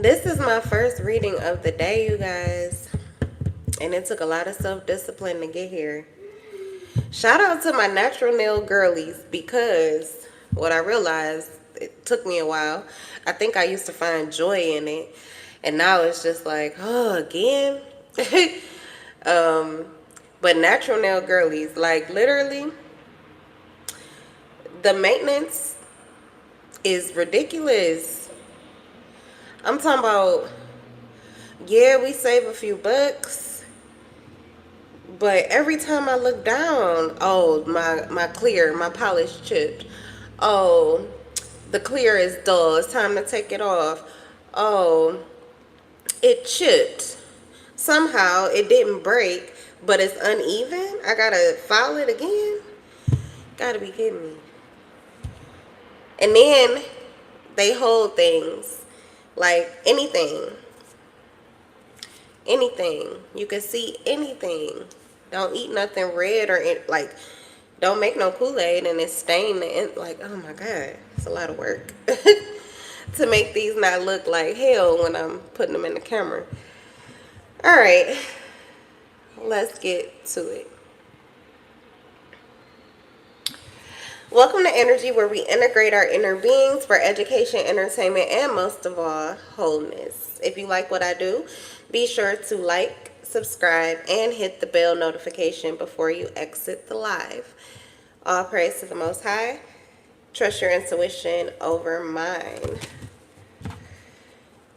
This is my first reading of the day, you guys. And it took a lot of self-discipline to get here. Shout out to my natural nail girlies because what I realized, it took me a while. I think I used to find joy in it. And now it's just like, oh, again? um, but natural nail girlies, like literally, the maintenance is ridiculous. I'm talking about, yeah, we save a few bucks, but every time I look down, oh, my clear, my polish chipped. Oh, the clear is dull. It's time to take it off. Oh, it chipped. Somehow it didn't break, but it's uneven. I gotta file it again. Gotta be kidding me. And then they hold things like anything. Anything. You can see anything. Don't eat nothing red or like, don't make no Kool-Aid and it's stained and like, oh my God, it's a lot of work to make these not look like hell when I'm putting them in the camera. All right, let's get to it. Welcome to Energy, where we integrate our inner beings for education, entertainment, and most of all, wholeness. If you like what I do, be sure to like, subscribe, and hit the bell notification before you exit the live. All praise to the Most High. Trust your intuition over mine.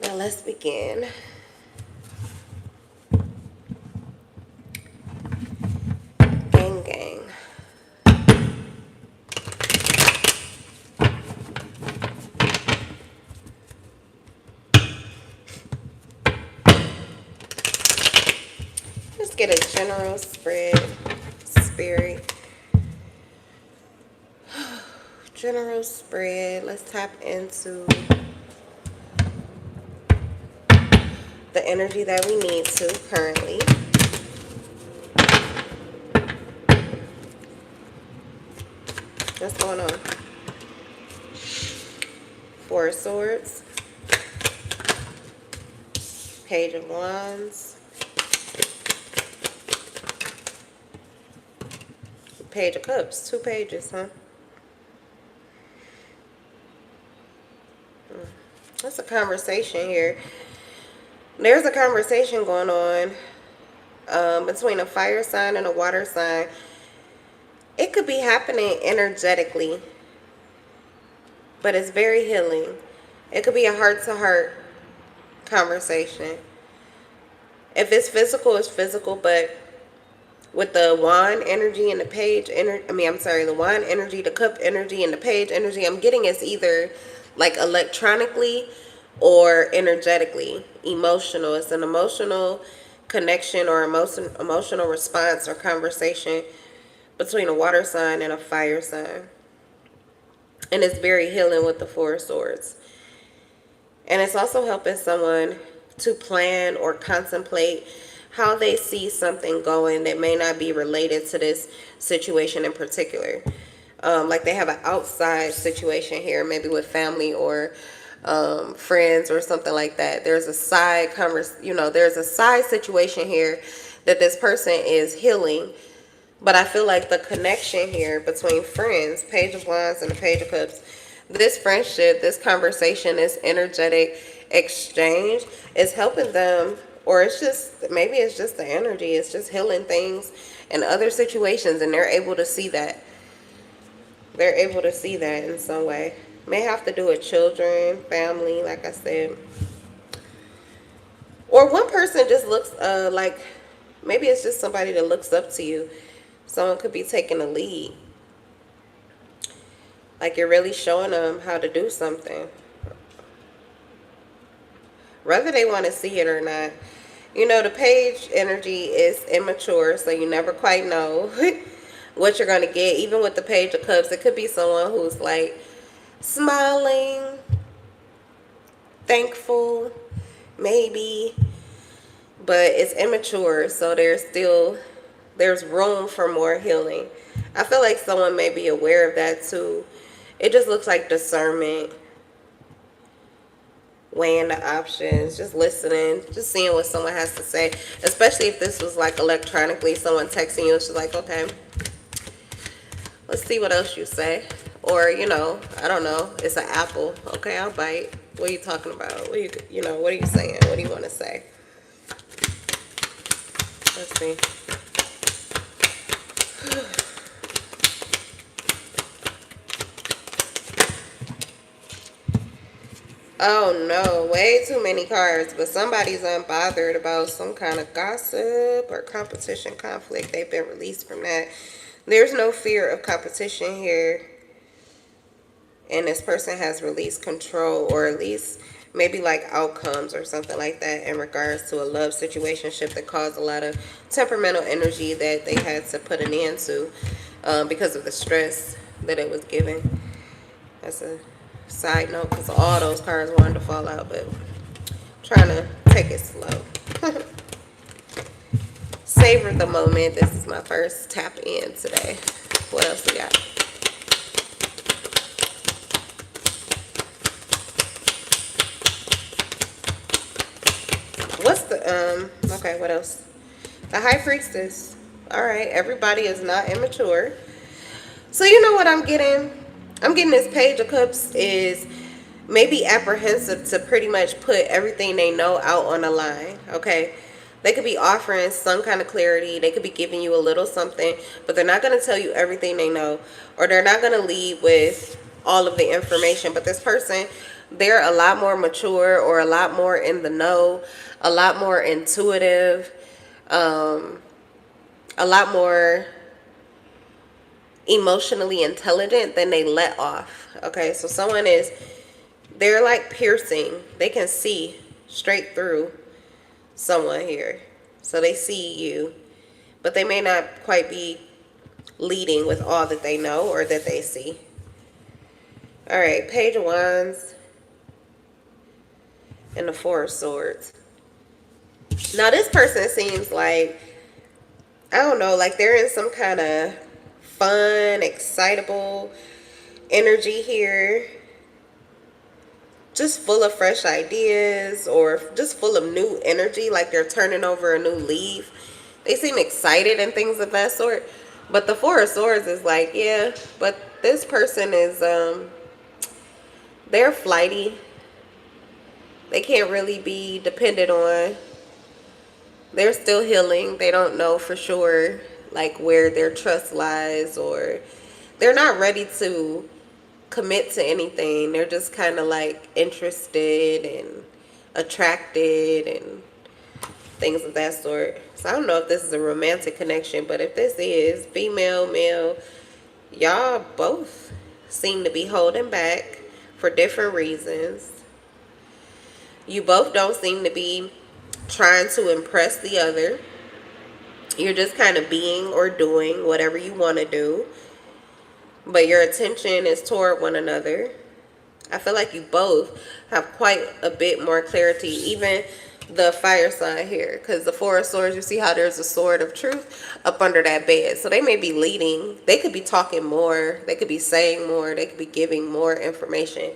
Now let's begin. Gang, gang. Let's get a general spread, spirit. General spread. Let's tap into the energy that we need to currently. What's going on? Four of Swords. Page of Wands. Page of Cups. 2 pages, huh? That's a conversation here. There's a conversation going on between a fire sign and a water sign. It could be happening energetically, but it's very healing. It could be a heart-to-heart conversation. If it's physical, it's physical, but with the wand energy and the page energy, the wand energy, the cup energy, and the page energy, I'm getting it's either like electronically or energetically, emotional. It's an emotional connection or emotional response or conversation between a water sign and a fire sign. And it's very healing with the Four of Swords. And it's also helping someone to plan or contemplate how they see something going that may not be related to this situation in particular. Like they have an outside situation here, maybe with family or friends or something like that. There's a side there's a side situation here that this person is healing. But I feel like the connection here between friends, Page of Wands and the Page of Cups, this friendship, this conversation, this energetic exchange is helping them, or it's just, maybe it's just the energy, it's just healing things in other situations, and they're able to see that. They're able to see that in some way. May have to do with children, family, like I said. Or one person just looks like, maybe it's just somebody that looks up to you. Someone could be taking a lead. Like you're really showing them how to do something. Whether they want to see it or not. You know, the page energy is immature, so you never quite know what you're going to get. Even with the Page of Cups, it could be someone who's like smiling, thankful, maybe, but it's immature, so there's room for more healing. I feel like someone may be aware of that too. It just looks like discernment weighing the options, just listening, just seeing what someone has to say. Especially if this was like electronically, someone texting you, it's just like, okay, let's see what else you say. Or, you know, I don't know, it's an apple. Okay, I'll bite. What are you talking about? What are you know, what are you saying? What do you want to say? Let's see. Oh no, way too many cards, but somebody's unbothered about some kind of gossip or competition conflict. They've been released from that. There's no fear of competition here. And this person has released control, or at least maybe like outcomes or something like that in regards to a love situationship that caused a lot of temperamental energy that they had to put an end to because of the stress that it was giving. That's a side note because all those cards wanted to fall out, but I'm trying to take it slow. Savor the moment. This is my first tap in today. What else we got? What's the okay, what else? The High Priestess. All right, everybody is not immature. So you know what I'm getting? I'm getting this Page of Cups is maybe apprehensive to pretty much put everything they know out on the line, okay? They could be offering some kind of clarity. They could be giving you a little something, but they're not going to tell you everything they know, or they're not going to lead with all of the information. But this person, they're a lot more mature, or a lot more in the know, a lot more intuitive, a lot more emotionally intelligent than they let off. Okay, so someone is, they're like piercing. They can see straight through someone here. So they see you, but they may not quite be leading with all that they know or that they see. All right, Page of Wands and the Four of Swords. Now this person seems like, I don't know, like they're in some kind of fun, excitable energy here. Just full of fresh ideas, or just full of new energy, like they're turning over a new leaf. They seem excited and things of that sort. But the Four of Swords is like, yeah, but this person is, they're flighty. They can't really be depended on. They're still healing. They don't know for sure like where their trust lies, or they're not ready to commit to anything. They're just kind of like interested and attracted and things of that sort. So I don't know if this is a romantic connection, but if this is female, male, y'all both seem to be holding back for different reasons. You both don't seem to be trying to impress the other. You're just kind of being or doing whatever you want to do, but your attention is toward one another. I feel like you both have quite a bit more clarity, even the fire sign here, because the Four of Swords, you see how there's a sword of truth up under that bed. So they may be leading. They could be talking more. They could be saying more. They could be giving more information,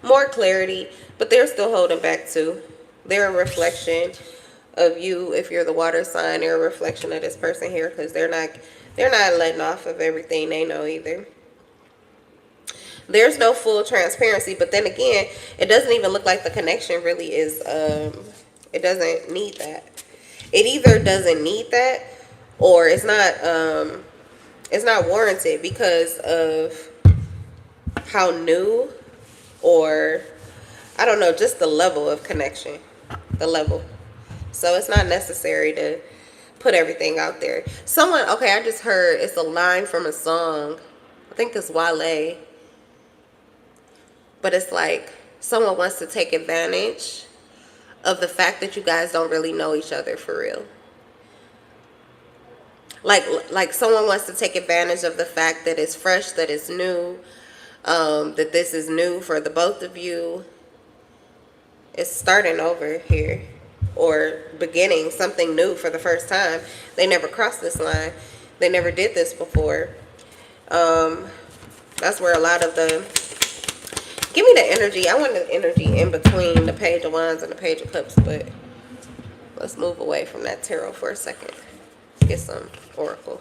more clarity, but they're still holding back too. They're a reflection of you. If you're the water sign, they're a reflection of this person here, because they're not letting off of everything they know either. There's no full transparency, but then again, it doesn't even look like the connection really is, it doesn't need that. It either doesn't need that, or it's not warranted because of how new, or I don't know, just the level of connection, the level. So it's not necessary to put everything out there. Someone, okay, I just heard, it's a line from a song. I think it's Wale. But it's like someone wants to take advantage of the fact that you guys don't really know each other for real. Like someone wants to take advantage of the fact that it's fresh, that it's new, that this is new for the both of you. It's starting over here, or beginning something new for the first time. They never crossed this line. They never did this before. That's where a lot of the Give me the energy. I want the energy in between the Page of Wands and the Page of Cups, but let's move away from that tarot for a second. Get some oracle.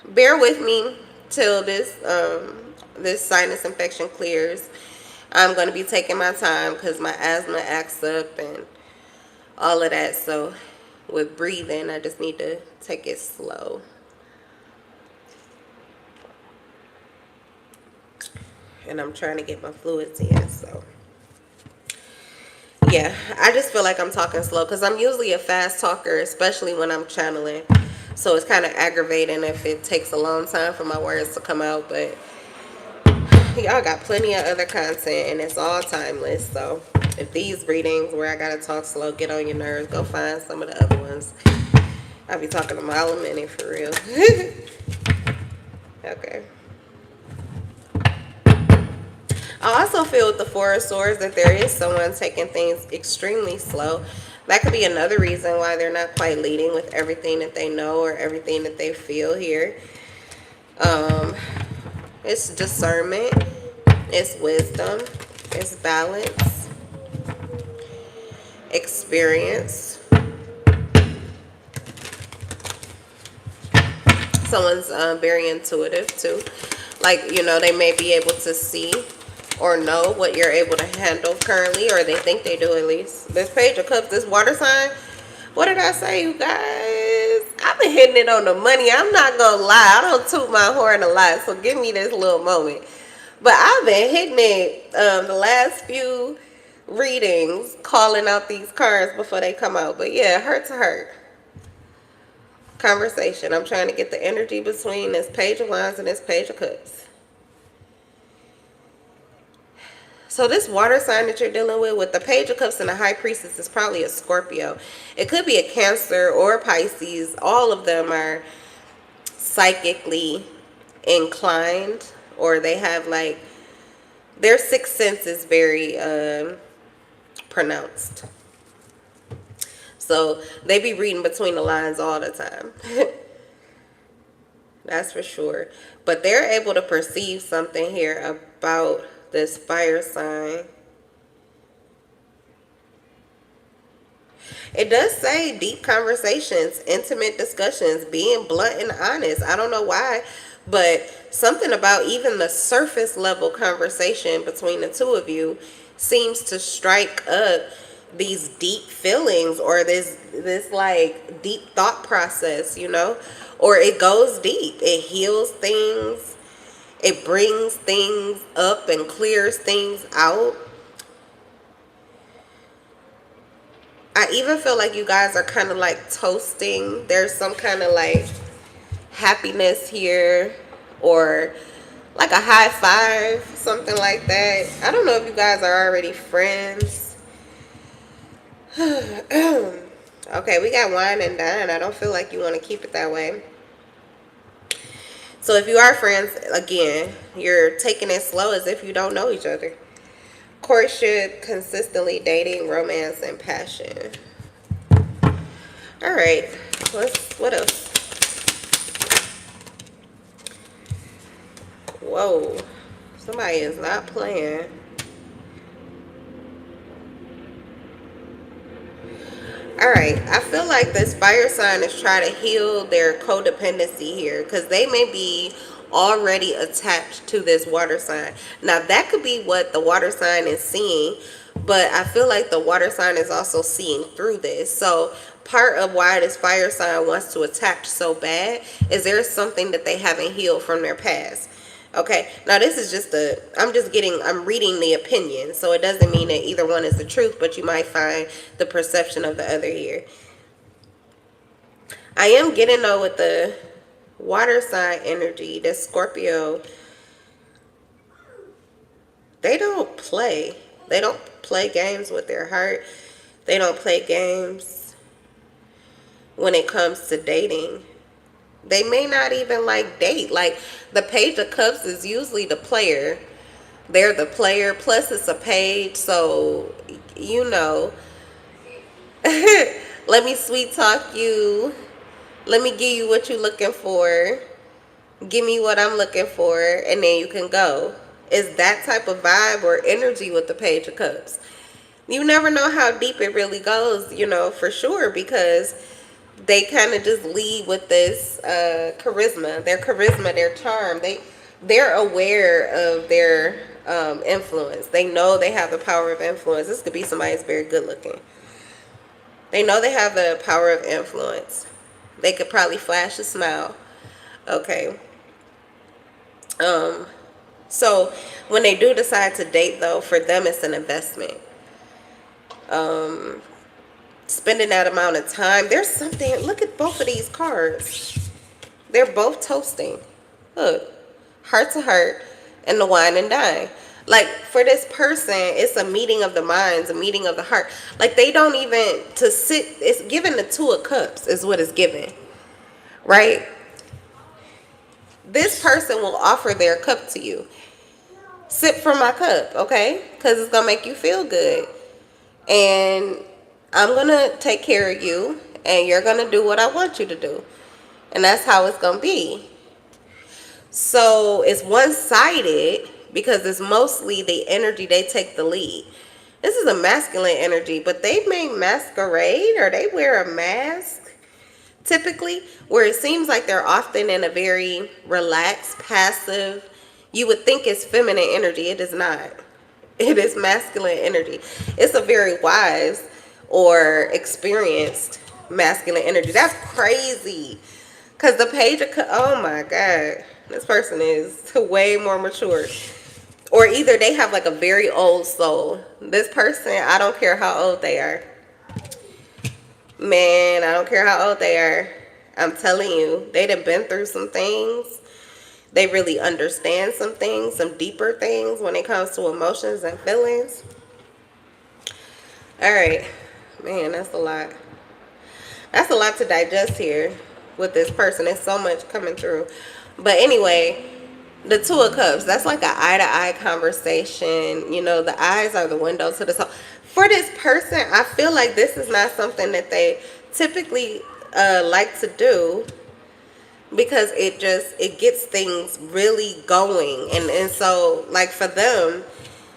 Bear with me till this sinus infection clears. I'm going to be taking my time because my asthma acts up and all of that. So with breathing, I just need to take it slow. And I'm trying to get my fluids in, so yeah, I just feel like I'm talking slow because I'm usually a fast talker, especially when I'm channeling. So it's kind of aggravating if it takes a long time for my words to come out, but y'all got plenty of other content and it's all timeless. So if these readings where I gotta talk slow get on your nerves, go find some of the other ones. I'll be talking a mile a minute for real. Okay. I also feel with the Four of Swords that there is someone taking things extremely slow. That could be another reason why they're not quite leading with everything that they know or everything that they feel here. It's discernment, it's wisdom, it's balance, experience. Someone's very intuitive too. Like, you know, they may be able to see or know what you're able to handle currently, or they think they do at least. This Page of Cups, this water sign, what did I say, you guys? I've been hitting it on the money. I'm not gonna lie. I don't toot my horn a lot, so give me this little moment. But I've been hitting it the last few readings, calling out these cards before they come out. But yeah, heart to heart. Conversation. I'm trying to get the energy between this Page of Wands and this Page of Cups. So this water sign that you're dealing with the Page of Cups and the High Priestess is probably a Scorpio. It could be a Cancer or a Pisces. All of them are psychically inclined, or they have like, their sixth sense is very pronounced. So they be reading between the lines all the time. That's for sure. But they're able to perceive something here about this fire sign. It does say deep conversations, intimate discussions, being blunt and honest. I don't know why, but something about even the surface level conversation between the two of you seems to strike up these deep feelings, or this like deep thought process, you know, or it goes deep. It heals things. It brings things up and clears things out. I even feel like you guys are kind of like toasting. There's some kind of like happiness here, or like a high five, something like that. I don't know if you guys are already friends. Okay, we got wine and dine. I don't feel like you want to keep it that way. So if you are friends, again, you're taking it slow as if you don't know each other. Courtship, consistently dating, romance, and passion. All right, what else? Whoa, somebody is not playing. All right, I feel like this fire sign is trying to heal their codependency here, because they may be already attached to this water sign. Now, that could be what the water sign is seeing, but I feel like the water sign is also seeing through this. So part of why this fire sign wants to attach so bad is there's something that they haven't healed from their past. Okay, now this is just I'm reading the opinion, so it doesn't mean that either one is the truth, but you might find the perception of the other here. I am getting though with the water sign energy, the Scorpio, they don't play. They don't play games with their heart. They don't play games when it comes to dating. They may not even like date. Like the Page of Cups is usually the player. They're the player. Plus it's a page. So, you know, let me sweet talk you. Let me give you what you're looking for. Give me what I'm looking for, and then you can go. It's that type of vibe or energy with the Page of Cups. You never know how deep it really goes, you know, for sure, because they kind of just lead with this charisma, their charm. They're aware of their influence. They know they have the power of influence. This could be somebody who's very good looking. They know they have the power of influence. They could probably flash a smile. Okay. So when they do decide to date, though, for them it's an investment. Spending that amount of time, there's something. Look at both of these cards. They're both toasting. Look, heart to heart, and the wine and dine. Like, for this person, it's a meeting of the minds, a meeting of the heart. Like, they don't even to sit. It's given the Two of Cups is what it's given, right? This person will offer their cup to you. Sip from my cup, okay? Because it's gonna make you feel good, and I'm gonna take care of you, and you're gonna do what I want you to do, and that's how it's gonna be. So it's one-sided because it's mostly the energy. They take the lead. This is a masculine energy, but they may masquerade or they wear a mask typically, where it seems like they're often in a very relaxed, passive. You would think it's feminine energy. It is not. It is masculine energy. It's a very wise or experienced masculine energy. That's crazy. Because the Page of Cups, oh my God. This person is way more mature. Or either they have like a very old soul. This person, I don't care how old they are. Man, I don't care how old they are. I'm telling you, they done been through some things. They really understand some things, some deeper things when it comes to emotions and feelings. All right. Man, that's a lot. That's a lot to digest here with this person. There's so much coming through. But anyway, the Two of Cups, that's like an eye-to-eye conversation. You know, the eyes are the window to the soul. For this person, I feel like this is not something that they typically like to do, because it gets things really going. And so, like, for them,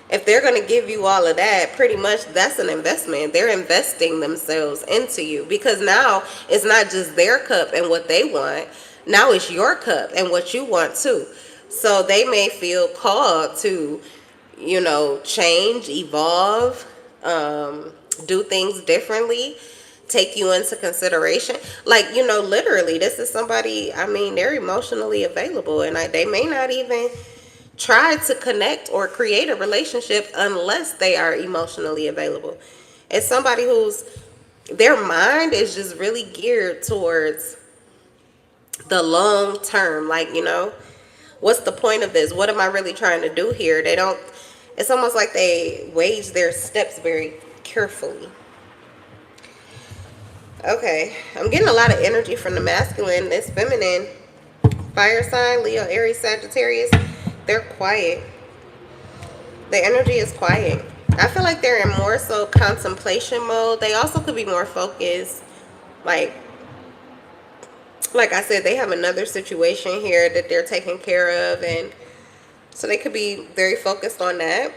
if they're going to give you all of that, pretty much that's an investment. They're investing themselves into you, because now it's not just their cup and what they want. Now it's your cup and what you want too. So they may feel called to, you know, change, evolve, do things differently, take you into consideration. Like, you know, literally, this is somebody, I mean, they're emotionally available, and they may not even try to connect or create a relationship unless they are emotionally available. It's somebody who's, their mind is just really geared towards the long term. Like, you know, what's the point of this? What am I really trying to do here? They don't, it's almost like they wage their steps very carefully. Okay, I'm getting a lot of energy from the masculine. This feminine, fire sign, Leo, Aries, Sagittarius, they're quiet. The energy is quiet. I feel like they're in more so contemplation mode. They also could be more focused. Like I said, they have another situation here that they're taking care of, and so they could be very focused on that.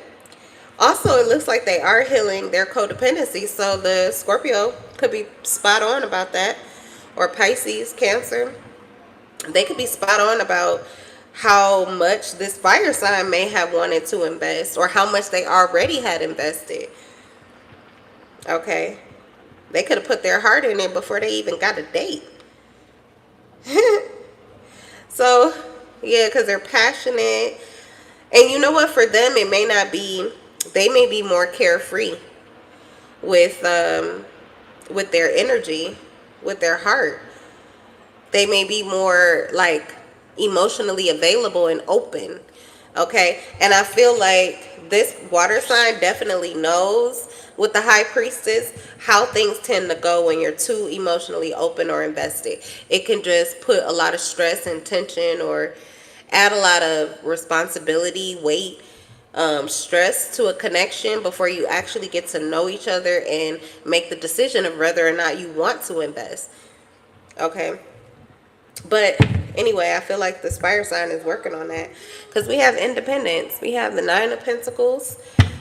Also, it looks like they are healing their codependency, so the Scorpio could be spot on about that, or Pisces, Cancer. They could be spot on about how much this fire sign may have wanted to invest, or how much they already had invested. Okay, they could have put their heart in it before they even got a date. So yeah, because they're passionate. And you know what, for them it may not be, they may be more carefree with their energy, with their heart. They may be more like emotionally available and open. Okay, and I feel like this water sign definitely knows, with the High Priestess, how things tend to go when you're too emotionally open or invested. It can just put a lot of stress and tension, or add a lot of responsibility, weight, stress to a connection before you actually get to know each other and make the decision of whether or not you want to invest. Okay, but Anyway, I feel like this fire sign is working on that. Because we have independence. We have the Nine of Pentacles.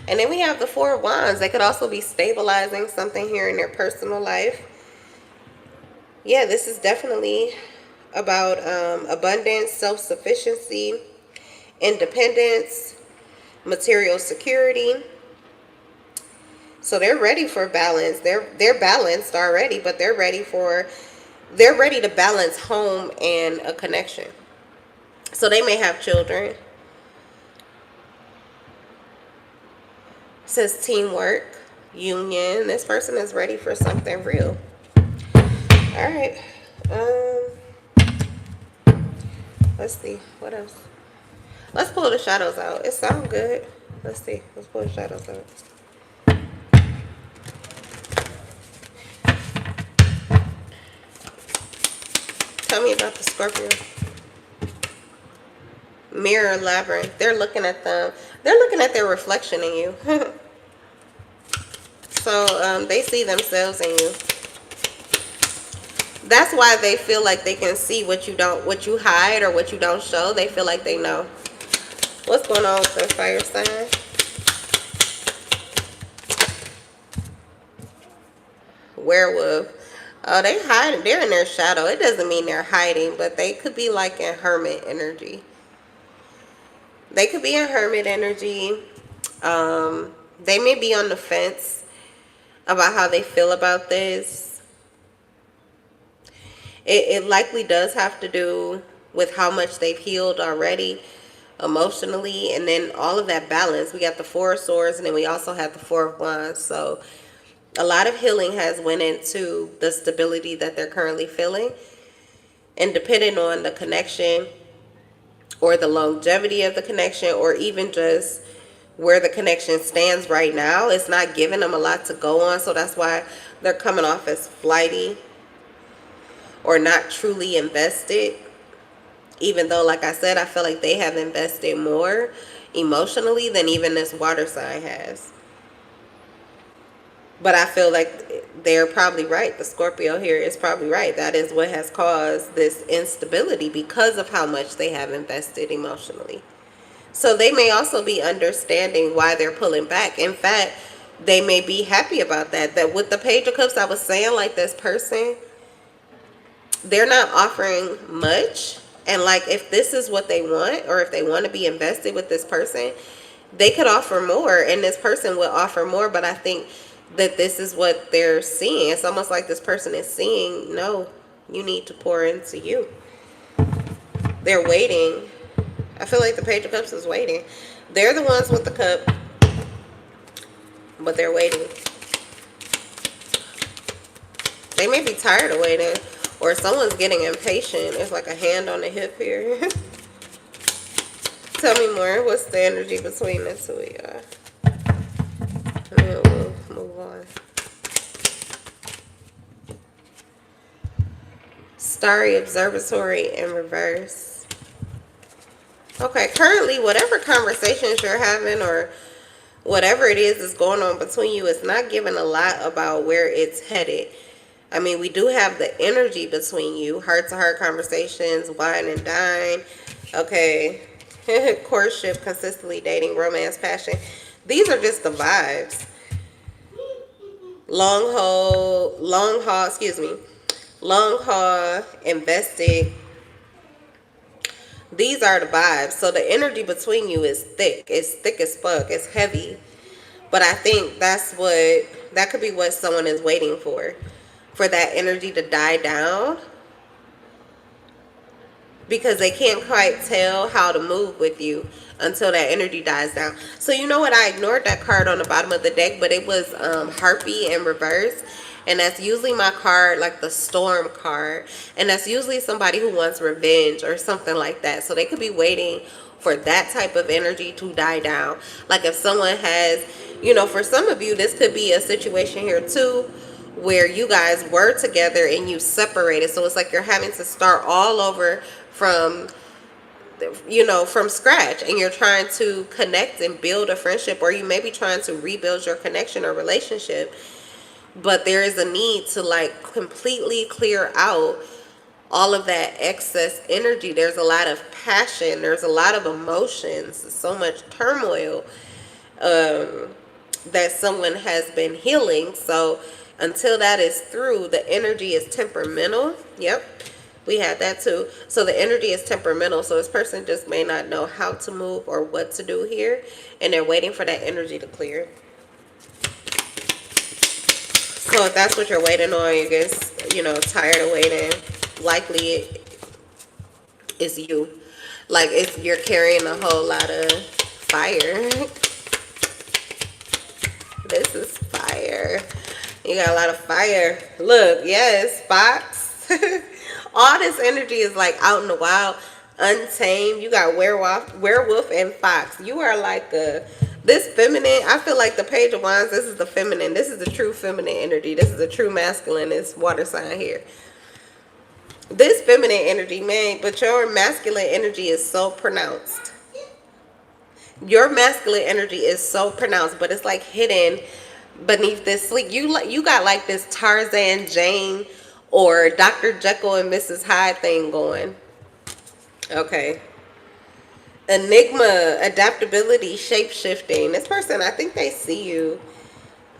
And then we have the Four of Wands. They could also be stabilizing something here in their personal life. Yeah, this is definitely about abundance, self-sufficiency, independence, material security. So they're ready for balance. They're balanced already, but they're ready to balance home and a connection. So they may have children. It says teamwork, union. This person is ready for something real. All right. Let's see. What else? Let's pull the shadows out. It sounds good. Let's see. Let's pull the shadows out. Tell me about the Scorpio. Mirror, labyrinth. They're looking at them. They're looking at their reflection in you. So they see themselves in you. That's why they feel like they can see what you hide or what you don't show. They feel like they know. What's going on with the fire sign? Werewolf. Oh, they hide. They're in their shadow. It doesn't mean they're hiding, but they could be like in hermit energy. They could be in hermit energy. They may be on the fence about how they feel about this. It likely does have to do with how much they've healed already emotionally, and then all of that balance. We got the Four of Swords, and then we also have the Four of Wands. So a lot of healing has went into the stability that they're currently feeling, and depending on the connection or the longevity of the connection, or even just where the connection stands right now, it's not giving them a lot to go on. So that's why they're coming off as flighty or not truly invested, even though, like I said, I feel like they have invested more emotionally than even this water sign has. But I feel like they're probably right. The Scorpio here is probably right. That is what has caused this instability, because of how much they have invested emotionally. So they may also be understanding why they're pulling back. In fact, they may be happy about that. That with the Page of Cups, I was saying, like, this person, they're not offering much. And like, if this is what they want, or if they want to be invested with this person, they could offer more, and this person will offer more. But I think that this is what they're seeing. It's almost like this person is seeing, no, you need to pour into you. They're waiting. I feel like the Page of Cups is waiting. They're the ones with the cup, but they're waiting. They may be tired of waiting, or someone's getting impatient. There's like a hand on the hip here. Tell me more. What's the energy between the two of y'all? And we'll move on. Starry Observatory in reverse. Okay, currently, whatever conversations you're having or whatever it is going on between you, it's not giving a lot about where it's headed. I mean, we do have the energy between you. Heart-to-heart conversations, wine and dine. Okay. Courtship, consistently dating, romance, passion. These are just the vibes. Long haul, invested. These are the vibes. So the energy between you is thick. It's thick as fuck. It's heavy. But I think that could be what someone is waiting for that energy to die down, because they can't quite tell how to move with you until that energy dies down. So you know what? I ignored that card on the bottom of the deck, but it was Harpy in reverse. And that's usually my card, like the Storm card. And that's usually somebody who wants revenge or something like that. So they could be waiting for that type of energy to die down. Like if someone has, for some of you, this could be a situation here too, where you guys were together and you separated. So it's like you're having to start all over from scratch, and you're trying to connect and build a friendship, or you may be trying to rebuild your connection or relationship. But there is a need to like completely clear out all of that excess energy. There's a lot of passion. There's a lot of emotions. So much turmoil that someone has been healing. So until that is through, the energy is temperamental. Yep. We had that too. So the energy is temperamental. So this person just may not know how to move or what to do here. And they're waiting for that energy to clear. So if that's what you're waiting on, you're just, you know, tired of waiting. Likely it's you. Like you're carrying a whole lot of fire. This is fire. You got a lot of fire. Look, yes, fox. All this energy is like out in the wild, untamed. You got werewolf and fox. You are like this feminine. I feel like the Page of Wands, this is the feminine. This is the true feminine energy. This is the true masculine. This water sign here. This feminine energy, man, but your masculine energy is so pronounced. Your masculine energy is so pronounced, but it's like hidden beneath this sleek. You got like this Tarzan Jane or Dr. Jekyll and Mrs. Hyde thing going. Okay. Enigma, adaptability, shape-shifting. This person, I think they see you,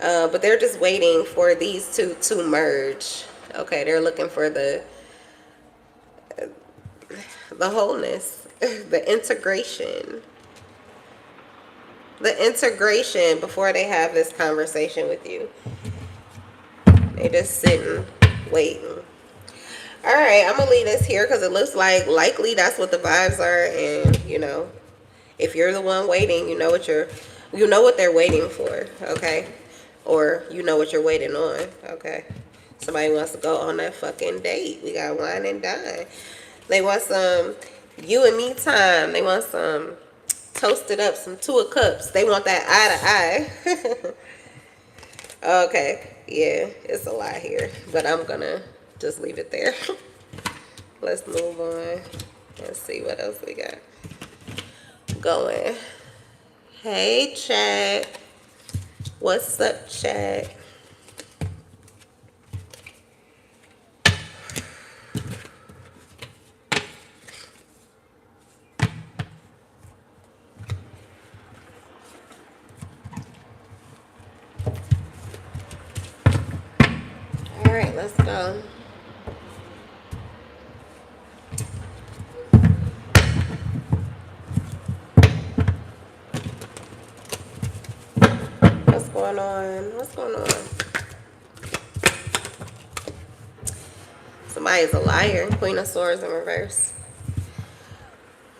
but they're just waiting for these two to merge. Okay, they're looking for the wholeness, the integration. The integration before they have this conversation with you. They just sitting, waiting. All right, I'm going to leave this here because it looks like likely that's what the vibes are. And, you know, if you're the one waiting, you know what they're waiting for, okay? Or you know what you're waiting on, okay? Somebody wants to go on that fucking date. We got wine and dine. They want some you and me time. They want some toasted up, some 2 of cups. They want that eye to eye. Okay, yeah, it's a lot here, but I'm gonna just leave it there. Let's move on and see what else we got going. Hey, chat. What's up, chat? All right, let's go. What's going on? What's going on? Somebody's a liar. Queen of Swords in reverse.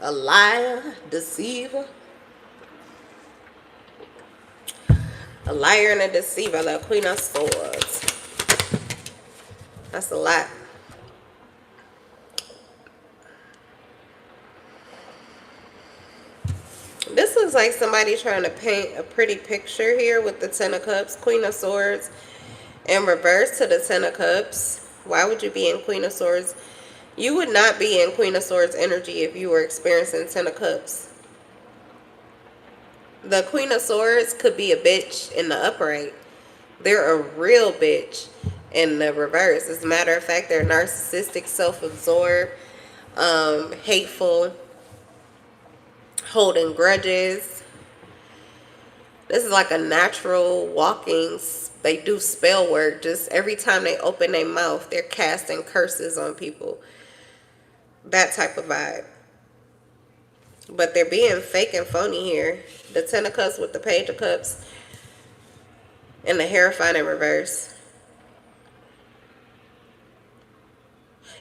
A liar, deceiver. A liar and a deceiver. The Queen of Swords. That's a lot. This looks like somebody trying to paint a pretty picture here with the 10 of Cups. Queen of Swords in reverse to the 10 of Cups. Why would you be in Queen of Swords? You would not be in Queen of Swords energy if you were experiencing 10 of Cups. The Queen of Swords could be a bitch in the upright. They're a real bitch in the reverse. As a matter of fact, they're narcissistic, self-absorbed, hateful, holding grudges. This is like a natural walking. They do spell work. Just every time they open their mouth, they're casting curses on people. That type of vibe. But they're being fake and phony here. The 10 of Cups with the Page of Cups and the Hierophant in reverse.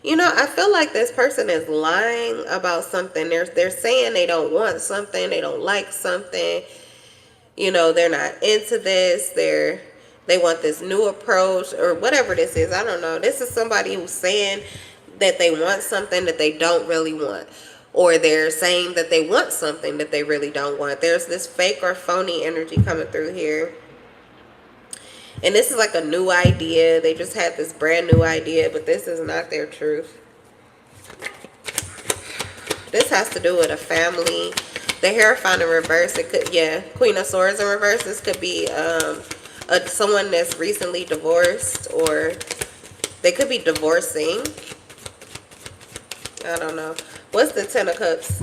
You know, I feel like this person is lying about something. They're saying they don't want something. They don't like something. You know, they're not into this. They want this new approach or whatever this is. I don't know. This is somebody who's saying that they want something that they don't really want. Or they're saying that they want something that they really don't want. There's this fake or phony energy coming through here. And this is like a new idea. They just had this brand new idea, but this is not their truth. This has to do with a family. The Hierophant in reverse, it could, yeah, Queen of Swords in reverse. This could be someone that's recently divorced, or they could be divorcing. I don't know. What's the Ten of Cups?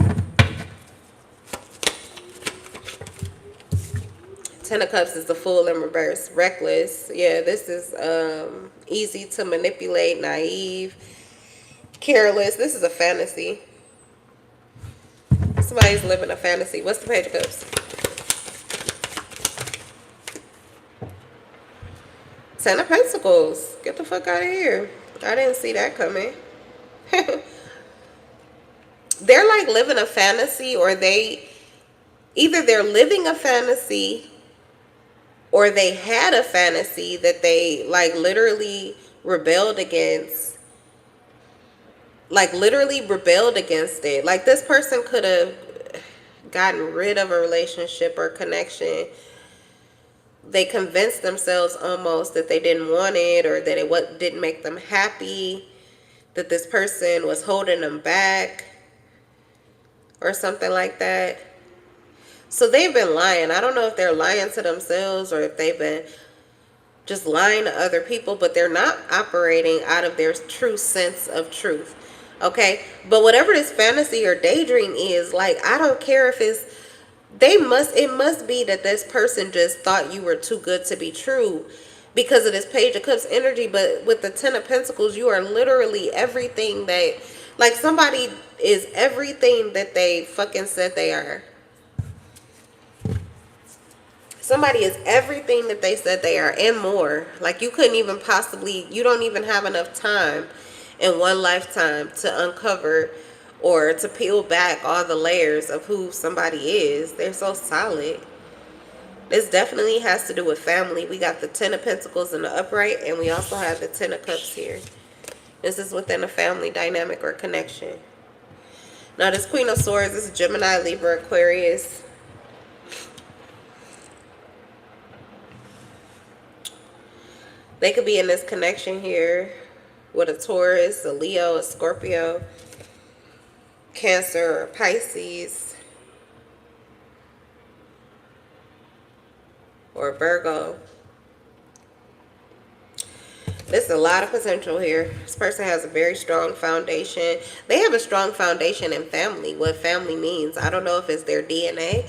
Ten of Cups is the Fool in reverse. Reckless. Yeah, this is easy to manipulate, naive, careless. This is a fantasy. Somebody's living a fantasy. What's the Page of Cups? Ten of Pentacles. Get the fuck out of here. I didn't see that coming. They're like living a fantasy, or either they're living a fantasy, or they had a fantasy that they like literally rebelled against. Like literally rebelled against it. Like this person could have gotten rid of a relationship or connection. They convinced themselves almost that they didn't want it, or that it didn't make them happy, that this person was holding them back or something like that. So they've been lying. I don't know if they're lying to themselves or if they've been just lying to other people, but they're not operating out of their true sense of truth. Okay? But whatever this fantasy or daydream is, like, I don't care if it must be that this person just thought you were too good to be true because of this Page of Cups energy. But with the Ten of Pentacles, you are literally everything that, like, somebody is everything that they fucking said they are. Somebody is everything that they said they are and more. Like, you couldn't even possibly, you don't even have enough time in one lifetime to uncover or to peel back all the layers of who somebody is. They're so solid. This definitely has to do with family. We got the Ten of Pentacles in the upright, and we also have the Ten of Cups here. This is within a family dynamic or connection. Now, this Queen of Swords is Gemini, Libra, Aquarius. They could be in this connection here with a Taurus, a Leo, a Scorpio, Cancer, or Pisces, or Virgo. There's a lot of potential here. This person has a very strong foundation. They have a strong foundation in family. What family means, I don't know if it's their DNA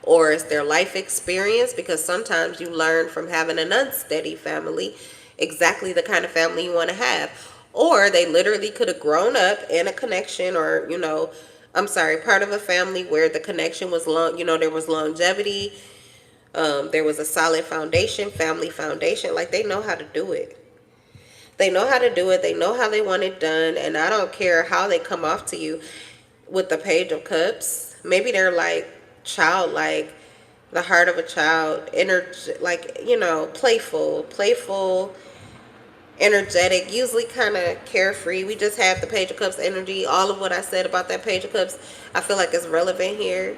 or it's their life experience, because sometimes you learn from having an unsteady family exactly the kind of family you want to have. Or they literally could have grown up in a connection, or, you know, I'm sorry, part of a family where the connection was long, you know, there was longevity. There was a solid foundation, family foundation. Like, they know how to do it. They know how to do it. They know how they want it done. And I don't care how they come off to you with the Page of Cups. Maybe they're like childlike, the heart of a child, like, you know, playful, energetic, usually kind of carefree. We just have the Page of Cups energy. All of what I said about that Page of Cups, I feel like is relevant here.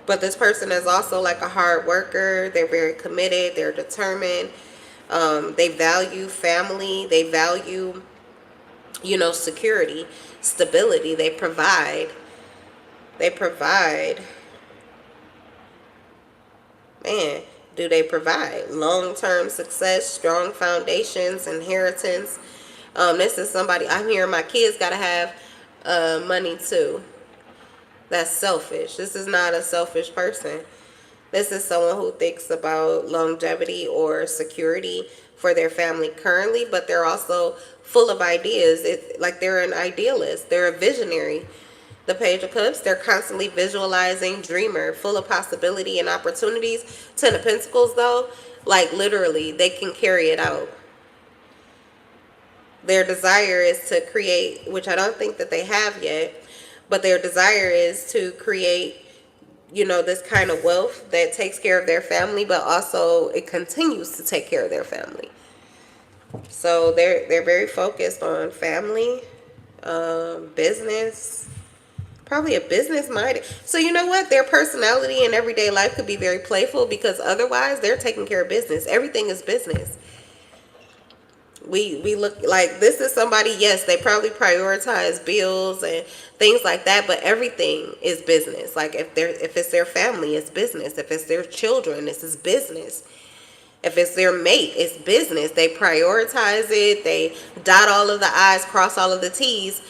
But this person is also like a hard worker. They're very committed. They're determined. They value family. They value, you know, security, stability. They provide. Man, do they provide long-term success, strong foundations, inheritance? This is somebody, I'm hearing my kids got to have money too. That's selfish. This is not a selfish person. This is someone who thinks about longevity or security for their family currently, but they're also full of ideas. It's like they're an idealist. They're a visionary. The Page of Cups, they're constantly visualizing, dreamer, full of possibility and opportunities. Ten of Pentacles, though, like literally, they can carry it out. Their desire is to create, which I don't think that they have yet, but their desire is to create, you know, this kind of wealth that takes care of their family, but also it continues to take care of their family. So they're very focused on family, business, probably a business minded. So you know what? Their personality in everyday life could be very playful, because otherwise they're taking care of business. Everything is business. We look like this is somebody, yes, they probably prioritize bills and things like that, but everything is business. Like if it's their family, it's business. If it's their children, this is business. If it's their mate, it's business. They prioritize it. They dot all of the I's, cross all of the T's,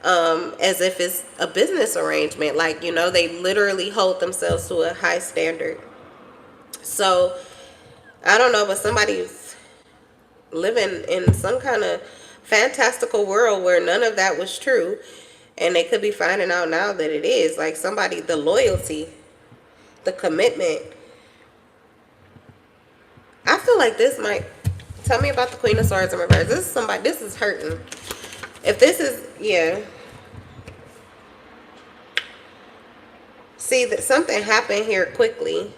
as if it's a business arrangement. Like, you know, they literally hold themselves to a high standard. So, I don't know, but somebody's living in some kind of fantastical world where none of that was true. And they could be finding out now that it is. Like somebody, the loyalty, the commitment. I feel like this might, tell me about the Queen of Swords in reverse. This is somebody, this is hurting. If this is, yeah. See, that something happened here quickly.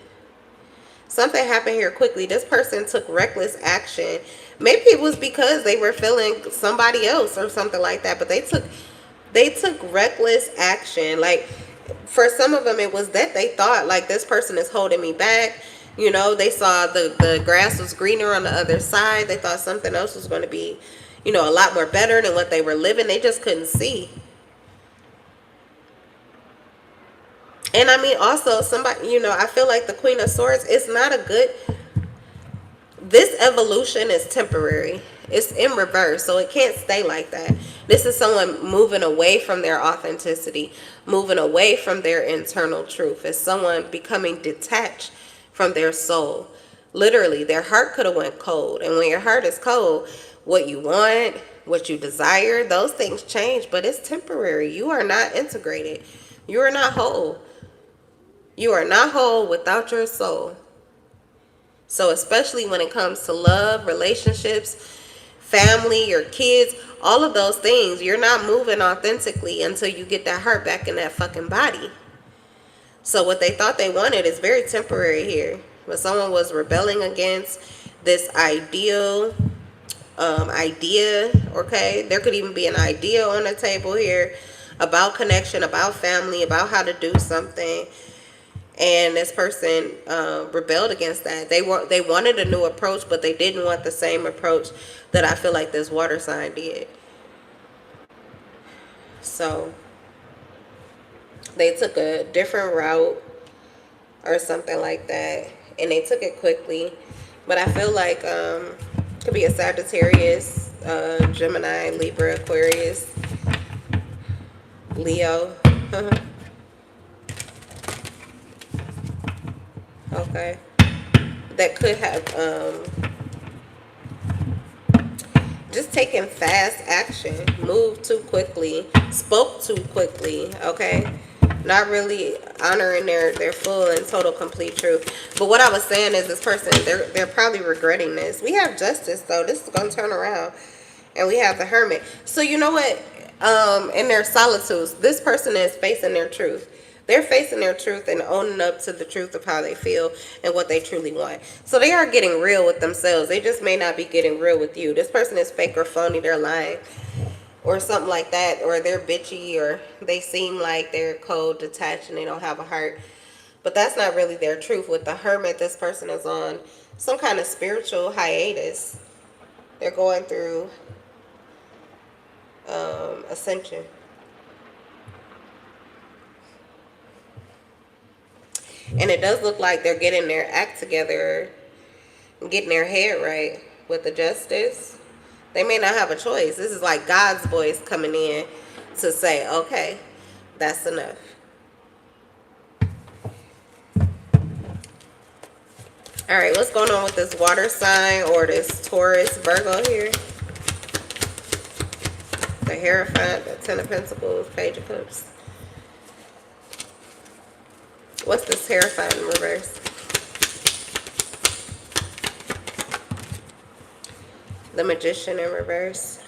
Something happened here quickly. This person took reckless action. Maybe it was because they were feeling somebody else or something like that. But they took reckless action. Like, for some of them, it was that they thought, like, this person is holding me back. You know, they saw the grass was greener on the other side. They thought something else was going to be, you know, a lot more better than what they were living. They just couldn't see. And I mean, also, somebody, you know, I feel like the Queen of Swords is not a good, this evolution is temporary. It's in reverse, so it can't stay like that. This is someone moving away from their authenticity, moving away from their internal truth. It's someone becoming detached from their soul. Literally, their heart could have went cold. And when your heart is cold, what you want, what you desire, those things change, but it's temporary. You are not integrated. You are not whole. You are not whole without your soul. So especially when it comes to love, relationships, family, your kids, all of those things, you're not moving authentically until you get that heart back in that fucking body. So what they thought they wanted is very temporary here. But someone was rebelling against this idea, okay? There could even be an idea on the table here about connection, about family, about how to do something. And this person rebelled against that. They wanted a new approach, but they didn't want the same approach that I feel like this water sign did. So they took a different route or something like that, and they took it quickly. But I feel like it could be a Sagittarius, Gemini, Libra, Aquarius, Leo. Okay, that could have just taken fast action, moved too quickly, spoke too quickly. Okay, not really honoring their full and total complete truth. But what I was saying is, this person, they're probably regretting this. We have Justice though. This is gonna turn around, and we have the Hermit. So you know what? In their solitudes, this person is facing their truth. They're facing their truth and owning up to the truth of how they feel and what they truly want. So they are getting real with themselves. They just may not be getting real with you. This person is fake or phony. They're lying or something like that. Or they're bitchy, or they seem like they're cold, detached, and they don't have a heart. But that's not really their truth. With the Hermit, this person is on some kind of spiritual hiatus. They're going through ascension. And it does look like they're getting their act together, getting their head right with the Justice. They may not have a choice. This is like God's voice coming in to say, okay, that's enough. All right, what's going on with this water sign or this Taurus, Virgo here? The Hierophant, the Ten of Pentacles, Page of Cups. What's this Hierophant in reverse? The Magician in reverse.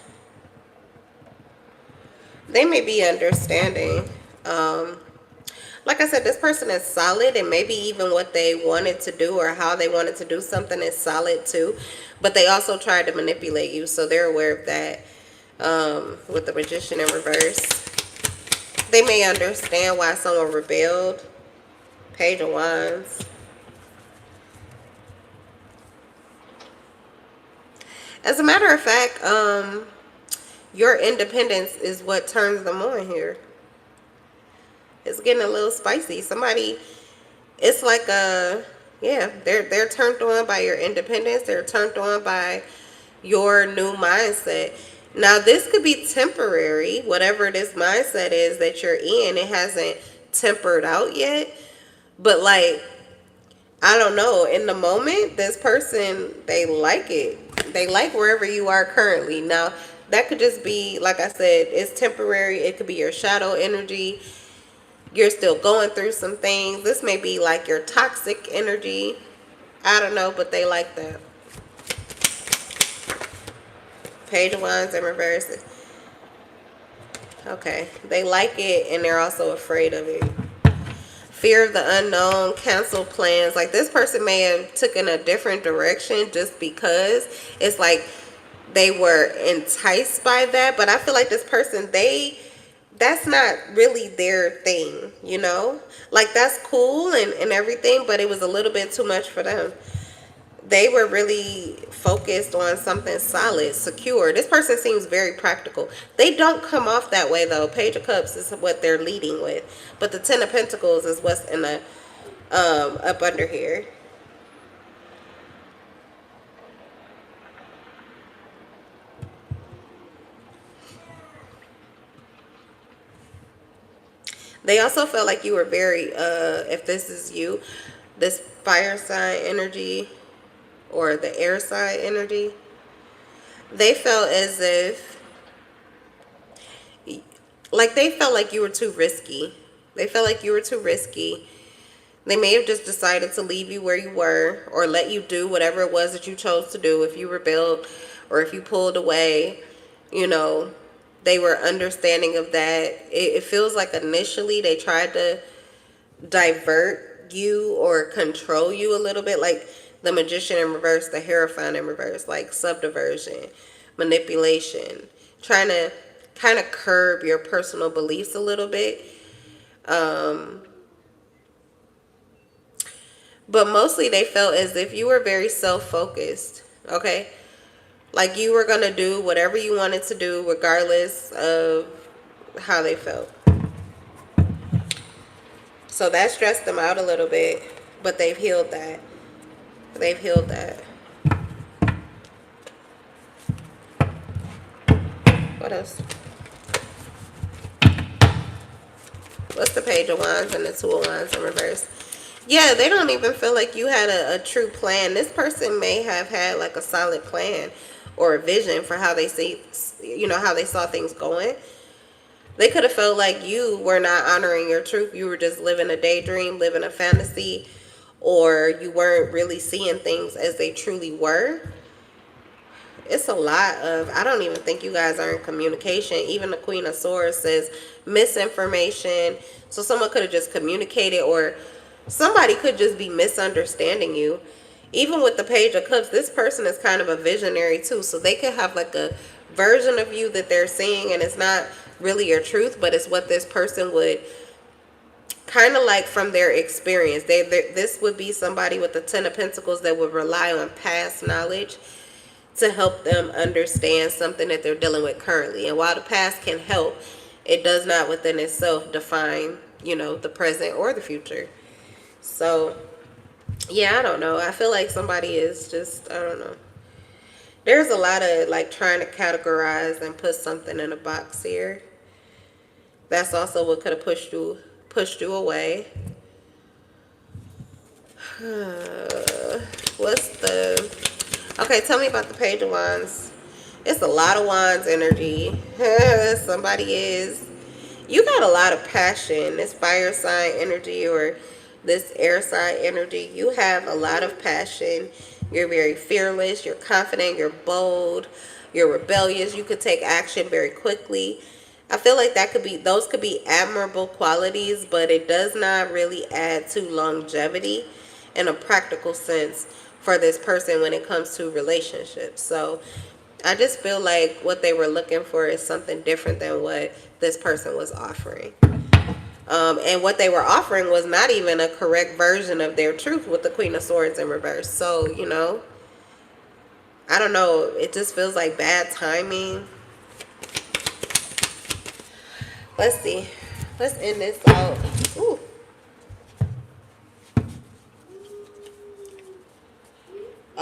They may be understanding. Like I said, this person is solid, and maybe even what they wanted to do or how they wanted to do something is solid too. But they also tried to manipulate you, so they're aware of that. With the Magician in reverse, they may understand why someone rebelled. Page of Wands. As a matter of fact, your independence is what turns them on here. It's getting a little spicy. Somebody, it's like Yeah, they're turned on by your independence. They're turned on by your new mindset. Now, this could be temporary. Whatever this mindset is that you're in, it hasn't tempered out yet. But like, I don't know. In the moment, this person, they like it. They like wherever you are currently. Now, that could just be, like I said, it's temporary. It could be your shadow energy. You're still going through some things. This may be like your toxic energy. I don't know, but they like that. Page of Wands in reverse. Okay. They like it and they're also afraid of it. Fear of the unknown, cancel plans. Like, this person may have taken a different direction just because it's like they were enticed by that. But I feel like this person, that's not really their thing, you know? Like, that's cool and everything, but it was a little bit too much for them. They were really focused on something solid, secure. This person seems very practical. They don't come off that way, though. Page of Cups is what they're leading with. But the Ten of Pentacles is what's in the up under here. They also felt like you were very, if this is you, this fire sign energy or the air sign energy, they felt as if, like, they felt like you were too risky. They felt like you were too risky. They may have just decided to leave you where you were or let you do whatever it was that you chose to do. If you rebelled or if you pulled away, you know, they were understanding of that. It feels like initially they tried to divert you or control you a little bit, like the Magician in reverse, the Hierophant in reverse, like subdiversion, manipulation, trying to kind of curb your personal beliefs a little bit. But mostly they felt as if you were very self-focused, okay? Like you were going to do whatever you wanted to do regardless of how they felt. So that stressed them out a little bit, but they've healed that. They've healed that. What else? What's the Page of Wands and the Two of Wands in reverse? Yeah, they don't even feel like you had a true plan. This person may have had like a solid plan or a vision for how they see, you know, how they saw things going. They could have felt like you were not honoring your truth. You were just living a daydream, living a fantasy, or you weren't really seeing things as they truly were. It's a lot of, I don't even think you guys are in communication. Even the Queen of Swords says misinformation. So someone could have just communicated, or somebody could just be misunderstanding you. Even with the Page of Cups, this person is kind of a visionary too. So they could have like a version of you that they're seeing, and it's not really your truth, but it's what this person would kind of like from their experience. This would be somebody with the Ten of Pentacles that would rely on past knowledge to help them understand something that they're dealing with currently. And while the past can help, it does not within itself define, you know, the present or the future. So, yeah, I don't know. I feel like somebody is just, I don't know. There's a lot of like trying to categorize and put something in a box here. That's also what could have pushed you away. What's the... Okay, tell me about the Page of Wands. It's a lot of Wands energy. Somebody is... You got a lot of passion. This fire sign energy or this air sign energy. You have a lot of passion. You're very fearless. You're confident. You're bold. You're rebellious. You could take action very quickly. I feel like those could be admirable qualities, but it does not really add to longevity in a practical sense for this person when it comes to relationships. So I just feel like what they were looking for is something different than what this person was offering. And what they were offering was not even a correct version of their truth with the Queen of Swords in reverse. So, you know, I don't know. It just feels like bad timing. Let's see. Let's end this out. Ooh.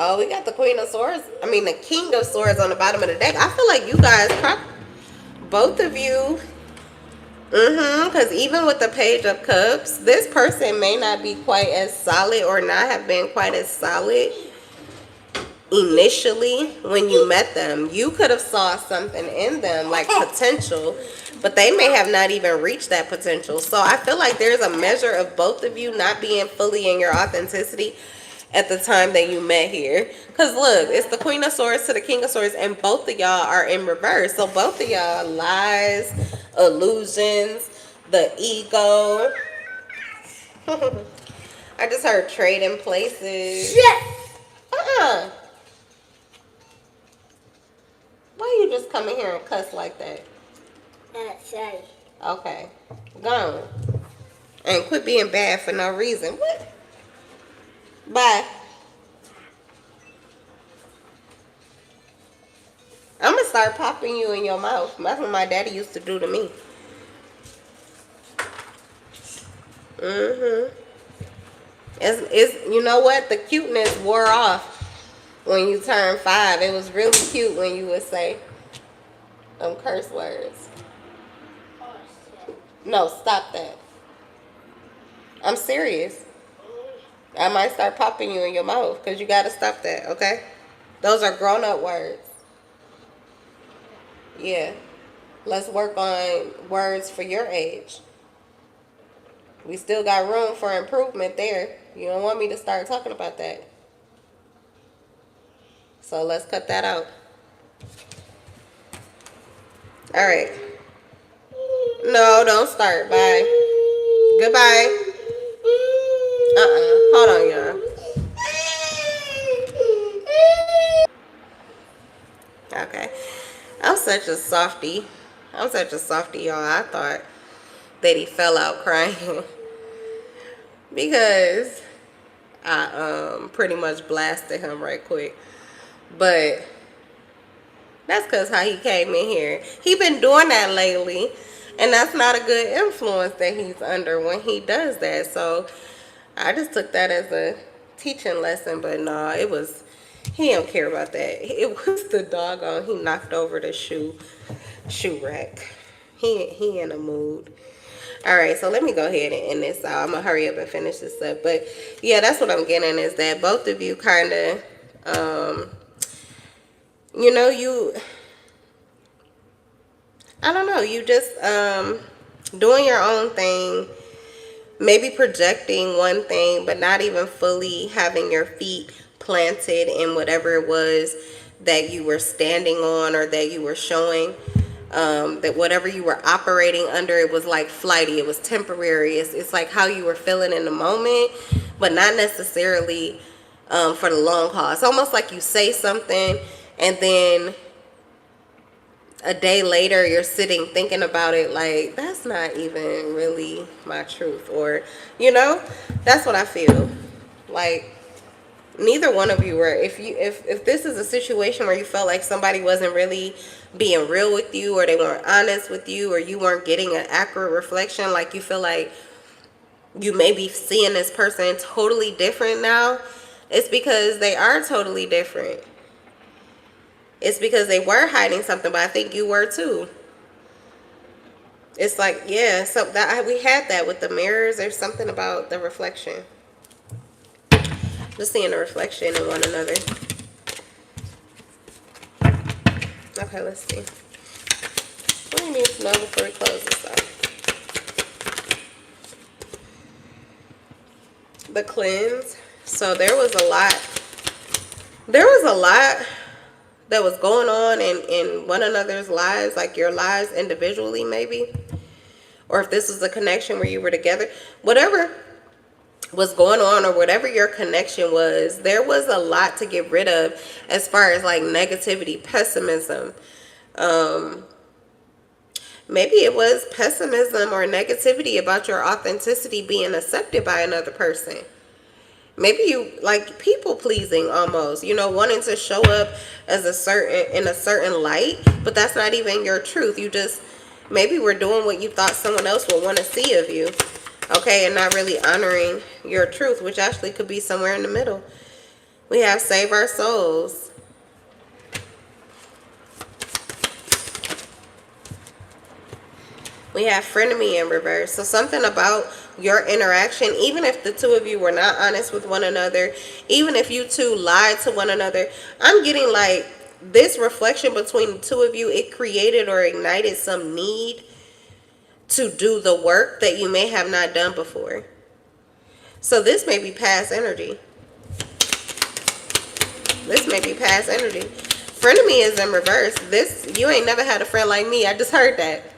Oh, we got the Queen of Swords. I mean, the King of Swords on the bottom of the deck. I feel like you guys, both of you, because even with the Page of Cups, this person may not be quite as solid or not have been quite as solid initially when you met them. You could have saw something in them, like potential, but they may have not even reached that potential. So I feel like there's a measure of both of you not being fully in your authenticity at the time that you met here. Because look, it's the Queen of Swords to the King of Swords, and both of y'all are in reverse. So both of y'all, lies, illusions, the ego. I just heard trading places. Shit. Why you just come in here and cuss like that? That's right. Okay. Go on. And quit being bad for no reason. What? Bye. I'm going to start popping you in your mouth. That's what my daddy used to do to me. It's you know what? The cuteness wore off when you turned 5. It was really cute when you would say them curse words. No, stop that. I'm serious. I might start popping you in your mouth because you got to stop that, okay? Those are grown-up words. Yeah. Let's work on words for your age. We still got room for improvement there. You don't want me to start talking about that. So let's cut that out. All right. No, don't start. Bye. Goodbye. Hold on, y'all. Okay. I'm such a softie. I'm such a softie, y'all. I thought that he fell out crying because I pretty much blasted him right quick. But that's because how he came in here. He been doing that lately, and that's not a good influence that he's under when he does that. So I just took that as a teaching lesson. But no, it was, he don't care about that. It was the doggone, he knocked over the shoe rack. He in a mood. All right, so let me go ahead and end this out. I'm gonna hurry up and finish this up. But yeah, that's what I'm getting is that both of you kind of you know, I don't know, you just doing your own thing, maybe projecting one thing, but not even fully having your feet planted in whatever it was that you were standing on or that you were showing. That whatever you were operating under, it was like flighty, it was temporary. It's like how you were feeling in the moment, but not necessarily for the long haul. It's almost like you say something and then a day later you're sitting thinking about it like, that's not even really my truth. Or, you know, that's what I feel like. Neither one of you were, if this is a situation where you felt like somebody wasn't really being real with you, or they weren't honest with you, or you weren't getting an accurate reflection, like you feel like you may be seeing this person totally different now, it's because they are totally different. It's because they were hiding something, but I think you were too. It's like, yeah, so that we had that with the mirrors. There's something about the reflection. Just seeing the reflection in one another. Okay, let's see. What do you need to know before we close this out? The cleanse. So there was a lot. There was a lot that was going on in one another's lives, like your lives individually maybe. Or if this was a connection where you were together. Whatever was going on, or whatever your connection was, there was a lot to get rid of as far as like negativity, pessimism. Maybe it was pessimism or negativity about your authenticity being accepted by another person. Maybe you like people pleasing almost, you know, wanting to show up as in a certain light, but that's not even your truth. You just maybe were doing what you thought someone else would want to see of you. Okay, and not really honoring your truth, which actually could be somewhere in the middle. We have save our souls. We have frenemy in reverse. So something about your interaction, even if the two of you were not honest with one another, even if you two lied to one another, I'm getting like this reflection between the two of you, it created or ignited some need to do the work that you may have not done before. So this may be past energy. This may be past energy. Frenemy is in reverse. This, you ain't never had a friend like me. I just heard that.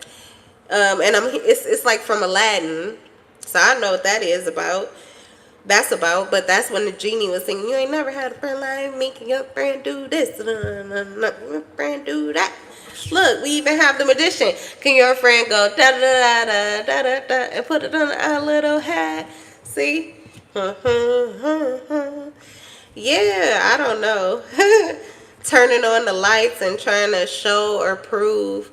And it's like from Aladdin. So I know what that is about. That's about, but that's when the genie was singing, you ain't never had a friend like me. Can your friend do this? Your friend do that? Look, we even have the magician. Can your friend go da da da da da da da and put it on our little hat? See? Yeah, I don't know. Turning on the lights and trying to show or prove.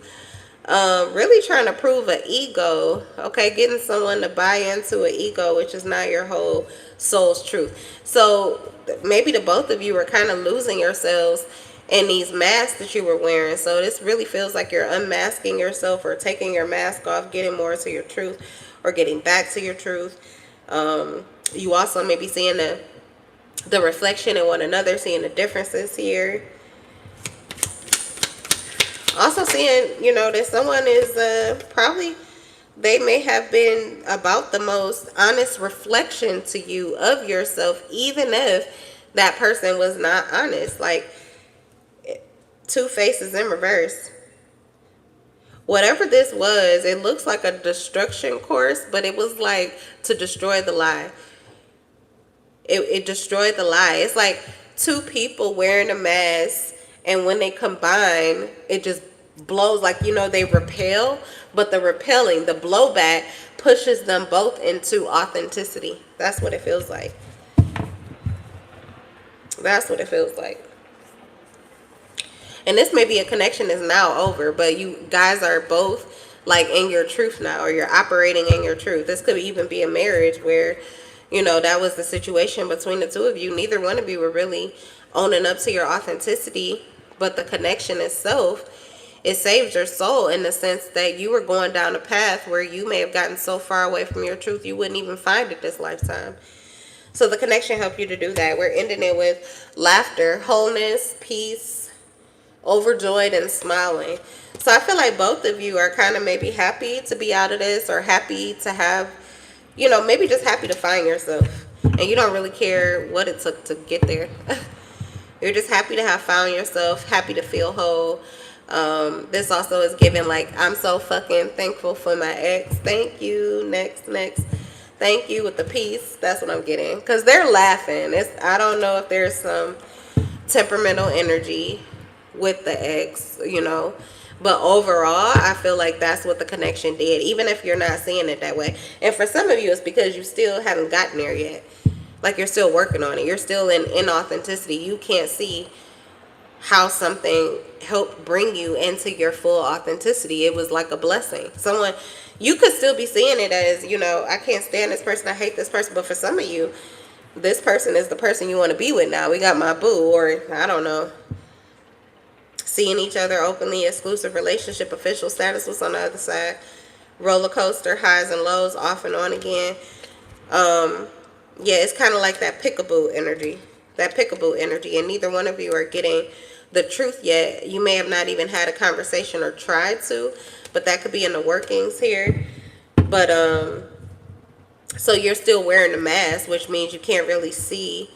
Really trying to prove an ego. Okay, getting someone to buy into an ego, which is not your whole soul's truth. So maybe the both of you are kind of losing yourselves in these masks that you were wearing. So this really feels like you're unmasking yourself or taking your mask off, getting more to your truth or getting back to your truth. You also may be seeing the reflection in one another, seeing the differences here. Also seeing, you know, that someone is probably, they may have been about the most honest reflection to you of yourself, even if that person was not honest. Like, two faces in reverse. Whatever this was, it looks like a destruction course, but it was like to destroy the lie. It destroyed the lie. It's like two people wearing a mask, and when they combine, it just blows, like, you know, they repel, but the repelling, the blowback pushes them both into authenticity. That's what it feels like. That's what it feels like. And this may be a connection is now over, but you guys are both like in your truth now, or you're operating in your truth. This could even be a marriage where, you know, that was the situation between the two of you. Neither one of you were really owning up to your authenticity, but the connection itself, it saved your soul in the sense that you were going down a path where you may have gotten so far away from your truth you wouldn't even find it this lifetime. So the connection helped you to do that. We're ending it with laughter, wholeness, peace, overjoyed, and smiling. So I feel like both of you are kind of maybe happy to be out of this, or happy to have, you know, maybe just happy to find yourself. And you don't really care what it took to get there. You're just happy to have found yourself, happy to feel whole. This also is given like, I'm so fucking thankful for my ex. Thank you. Next. Thank you with the peace. That's what I'm getting. Because they're laughing. I don't know if there's some temperamental energy with the ex, you know. But overall, I feel like that's what the connection did, even if you're not seeing it that way. And for some of you, it's because you still haven't gotten there yet. Like, you're still working on it. You're still in inauthenticity. You can't see how something helped bring you into your full authenticity. It was like a blessing. Someone, you could still be seeing it as, you know, I can't stand this person, I hate this person. But for some of you, this person is the person you want to be with now. We got my boo, or I don't know. Seeing each other openly, exclusive relationship, official status. What's on the other side? Roller coaster, highs and lows, off and on again. Yeah, it's kind of like that peekaboo energy. That peekaboo energy. And neither one of you are getting the truth yet. You may have not even had a conversation or tried to, but that could be in the workings here. But so you're still wearing the mask, which means you can't really see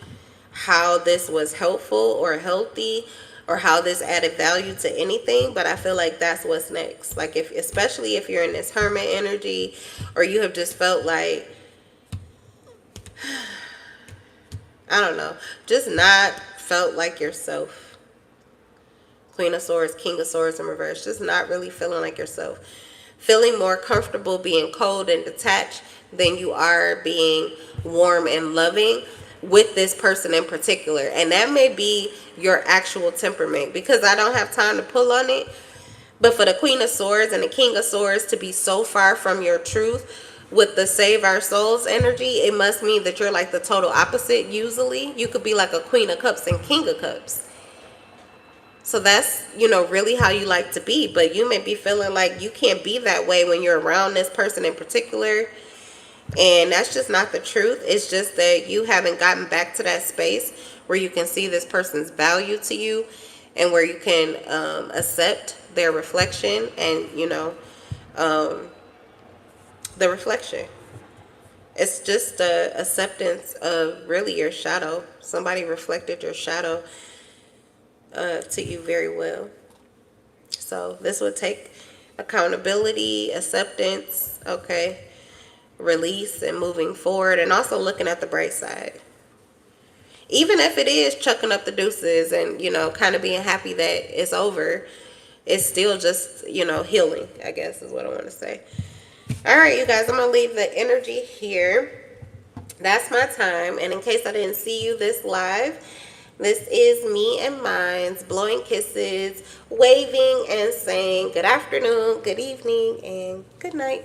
how this was helpful or healthy, or how this added value to anything. But I feel like that's what's next. Like, if, especially if you're in this hermit energy, or you have just felt like, I don't know, just not felt like yourself. Queen of Swords, King of Swords in reverse. Just not really feeling like yourself. Feeling more comfortable being cold and detached than you are being warm and loving with this person in particular. And that may be your actual temperament, because I don't have time to pull on it. But for the Queen of Swords and the King of Swords to be so far from your truth, with the save our souls energy, it must mean that you're like the total opposite. Usually you could be like a Queen of Cups and King of Cups. So that's, you know, really how you like to be. But you may be feeling like you can't be that way when you're around this person in particular. And that's just not the truth. It's just that you haven't gotten back to that space where you can see this person's value to you, and where you can accept their reflection and, you know, the reflection. It's just the acceptance of really your shadow. Somebody reflected your shadow to you very well. So this would take accountability, acceptance, okay, release, and moving forward, and also looking at the bright side. Even if it is chucking up the deuces and, you know, kind of being happy that it's over, it's still just, you know, healing, I guess is what I want to say. All right, you guys, I'm going to leave the energy here. That's my time. And in case I didn't see you this live, this is me and Minds blowing kisses, waving and saying good afternoon, good evening, and good night.